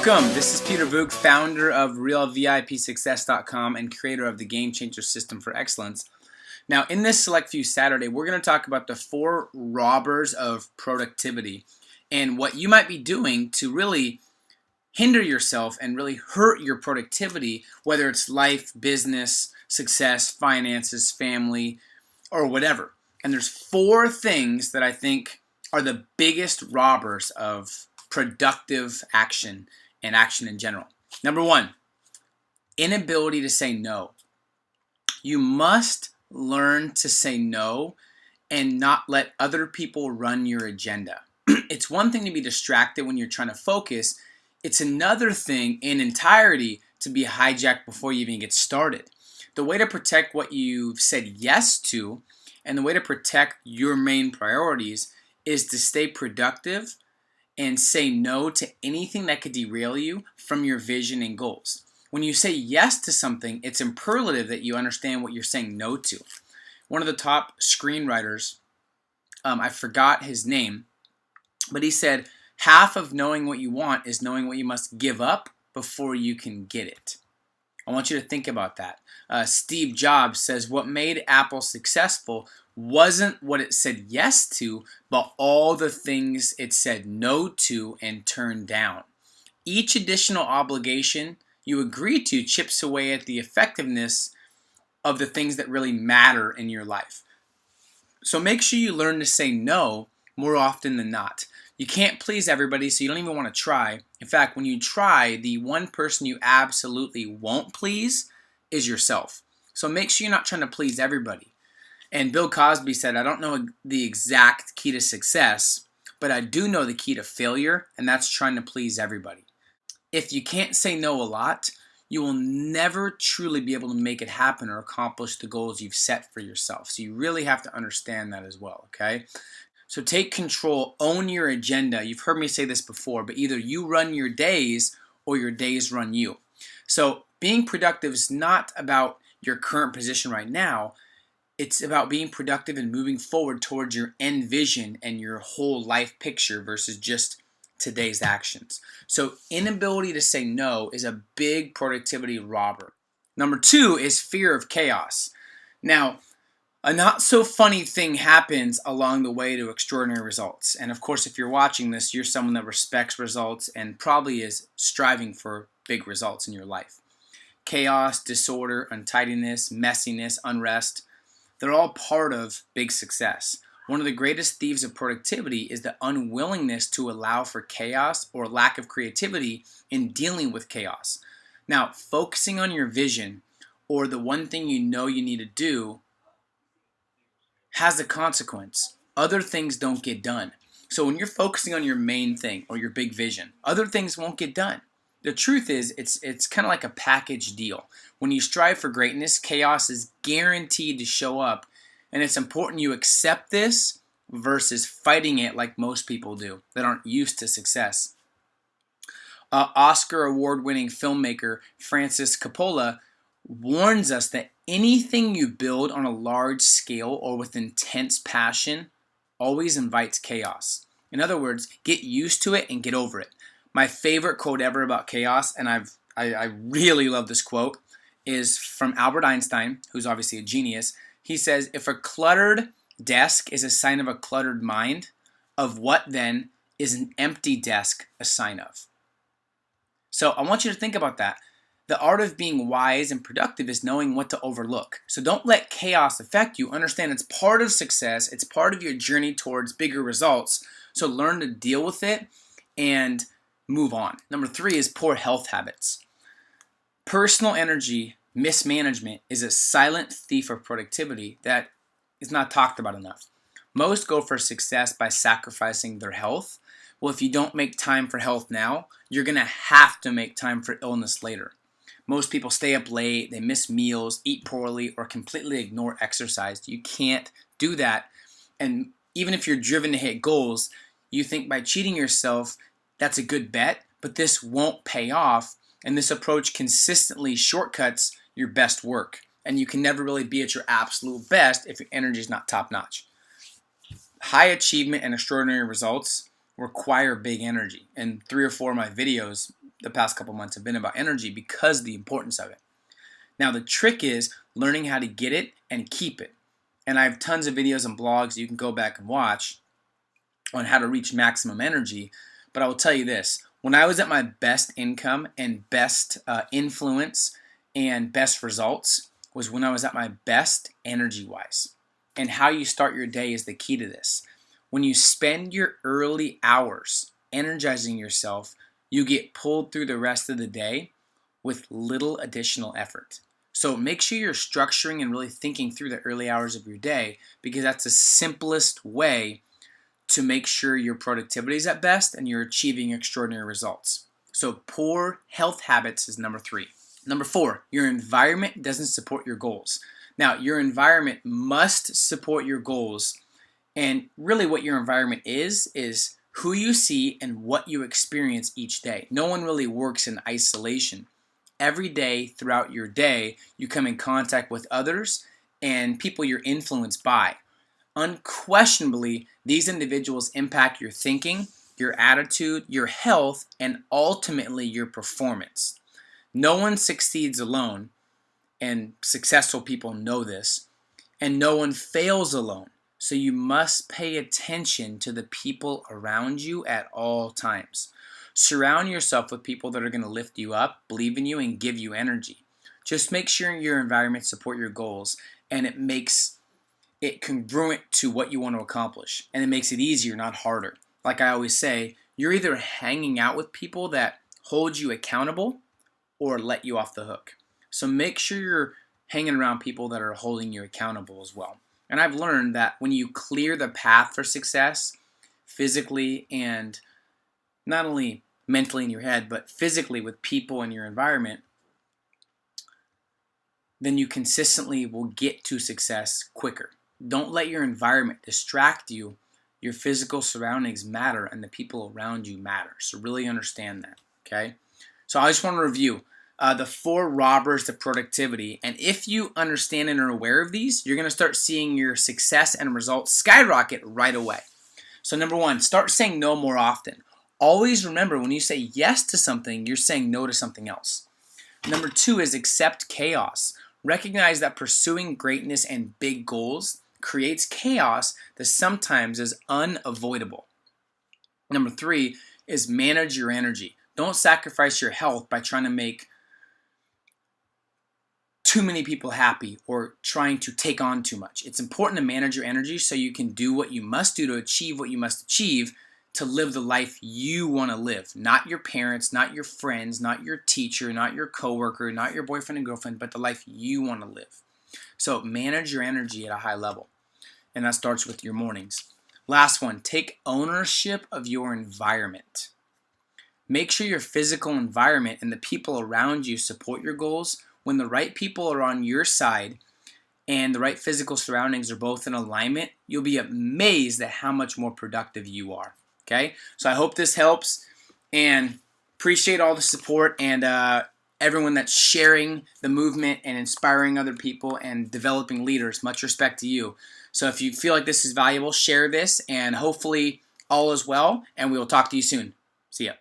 Welcome. This is Peter Voogd, founder of RealVIPSuccess.com and creator of the Game Changer System for Excellence. Now, in this Select Few Saturday, we're going to talk about the 4 robbers of productivity and what you might be doing to really hinder yourself and really hurt your productivity, whether it's life, business, success, finances, family, or whatever. And there's 4 things that I think are the biggest robbers of productive action and action in general. Number 1, inability to say no. You must learn to say no and not let other people run your agenda. It's one thing to be distracted when you're trying to focus. It's another thing in entirety to be hijacked before you even get started. The way to protect what you've said yes to and the way to protect your main priorities is to stay productive and say no to anything that could derail you from your vision and goals. When you say yes to something, it's imperative that you understand what you're saying no to. One of the top screenwriters, I forgot his name, but he said, half of knowing what you want is knowing what you must give up before you can get it. I want you to think about that. Steve Jobs says what made Apple successful wasn't what it said yes to, but all the things it said no to and turned down. Each additional obligation you agree to chips away at the effectiveness of the things that really matter in your life. So make sure you learn to say no more often than not. You can't please everybody, so you don't even want to try. In fact, when you try, the one person you absolutely won't please is yourself. So make sure you're not trying to please everybody. And Bill Cosby said, I don't know the exact key to success, but I do know the key to failure, and that's trying to please everybody. If you can't say no a lot, you will never truly be able to make it happen or accomplish the goals you've set for yourself. So you really have to understand that as well, okay? So take control, own your agenda. You've heard me say this before, but either you run your days or your days run you. So being productive is not about your current position right now. It's about being productive and moving forward towards your end vision and your whole life picture versus just today's actions. So inability to say no is a big productivity robber. Number 2 is fear of chaos. Now, a not so funny thing happens along the way to extraordinary results. And of course, if you're watching this, you're someone that respects results and probably is striving for big results in your life. Chaos, disorder, untidiness, messiness, unrest, they're all part of big success. One of the greatest thieves of productivity is the unwillingness to allow for chaos or lack of creativity in dealing with chaos. Now, focusing on your vision or the one thing you know you need to do has a consequence. Other things don't get done. So when you're focusing on your main thing or your big vision, other things won't get done. The truth is, it's kind of like a package deal. When you strive for greatness, chaos is guaranteed to show up. And it's important you accept this versus fighting it like most people do that aren't used to success. Oscar award-winning filmmaker Francis Coppola warns us that anything you build on a large scale or with intense passion always invites chaos. In other words, get used to it and get over it. My favorite quote ever about chaos, and I really love this quote, is from Albert Einstein, who's obviously a genius. He says, if a cluttered desk is a sign of a cluttered mind, of what then is an empty desk a sign of? So I want you to think about that. The art of being wise and productive is knowing what to overlook. So don't let chaos affect you. Understand it's part of success. It's part of your journey towards bigger results. So learn to deal with it and move on. Number 3 is poor health habits. Personal energy mismanagement is a silent thief of productivity that is not talked about enough. Most go for success by sacrificing their health. Well, if you don't make time for health now, you're going to have to make time for illness later. Most people stay up late, they miss meals, eat poorly, or completely ignore exercise. You can't do that. And even if you're driven to hit goals, you think by cheating yourself, that's a good bet, but this won't pay off. And this approach consistently shortcuts your best work. And you can never really be at your absolute best if your energy is not top notch. High achievement and extraordinary results require big energy. And 3 or 4 of my videos the past couple months have been about energy because of the importance of it. Now the trick is learning how to get it and keep it. And I have tons of videos and blogs you can go back and watch on how to reach maximum energy. But I will tell you this, when I was at my best income and best influence and best results was when I was at my best energy-wise. And how you start your day is the key to this. When you spend your early hours energizing yourself, you get pulled through the rest of the day with little additional effort. So make sure you're structuring and really thinking through the early hours of your day, because that's the simplest way to make sure your productivity is at best and you're achieving extraordinary results. So poor health habits is number 3. Number 4, your environment doesn't support your goals. Now, your environment must support your goals. And really what your environment is who you see and what you experience each day. No one really works in isolation. Every day throughout your day, you come in contact with others and people you're influenced by. Unquestionably, these individuals impact your thinking, your attitude, your health, and ultimately your performance. No one succeeds alone, and successful people know this, and no one fails alone. So you must pay attention to the people around you at all times. Surround yourself with people that are going to lift you up, believe in you, and give you energy. Just make sure your environment support your goals, and it makes it congruent to what you want to accomplish, and it makes it easier, not harder. Like I always say, you're either hanging out with people that hold you accountable or let you off the hook. So make sure you're hanging around people that are holding you accountable as well. And I've learned that when you clear the path for success physically and not only mentally in your head, but physically with people in your environment, then you consistently will get to success quicker. Don't let your environment distract you. Your physical surroundings matter and the people around you matter. So really understand that, okay? So I just want to review the 4 robbers to productivity. And if you understand and are aware of these, you're going to start seeing your success and results skyrocket right away. So number 1, start saying no more often. Always remember, when you say yes to something, you're saying no to something else. Number 2 is accept chaos. Recognize that pursuing greatness and big goals creates chaos that sometimes is unavoidable. Number 3 is manage your energy. Don't sacrifice your health by trying to make too many people happy or trying to take on too much. It's important to manage your energy so you can do what you must do to achieve what you must achieve to live the life you want to live. Not your parents, not your friends, not your teacher, not your coworker, not your boyfriend and girlfriend, but the life you want to live. So manage your energy at a high level. And that starts with your mornings. Last one, take ownership of your environment. Make sure your physical environment and the people around you support your goals. When the right people are on your side and the right physical surroundings are both in alignment, you'll be amazed at how much more productive you are. Okay? So I hope this helps, and appreciate all the support and everyone that's sharing the movement and inspiring other people and developing leaders. Much respect to you. So if you feel like this is valuable, share this, and hopefully all is well, and we will talk to you soon. See ya.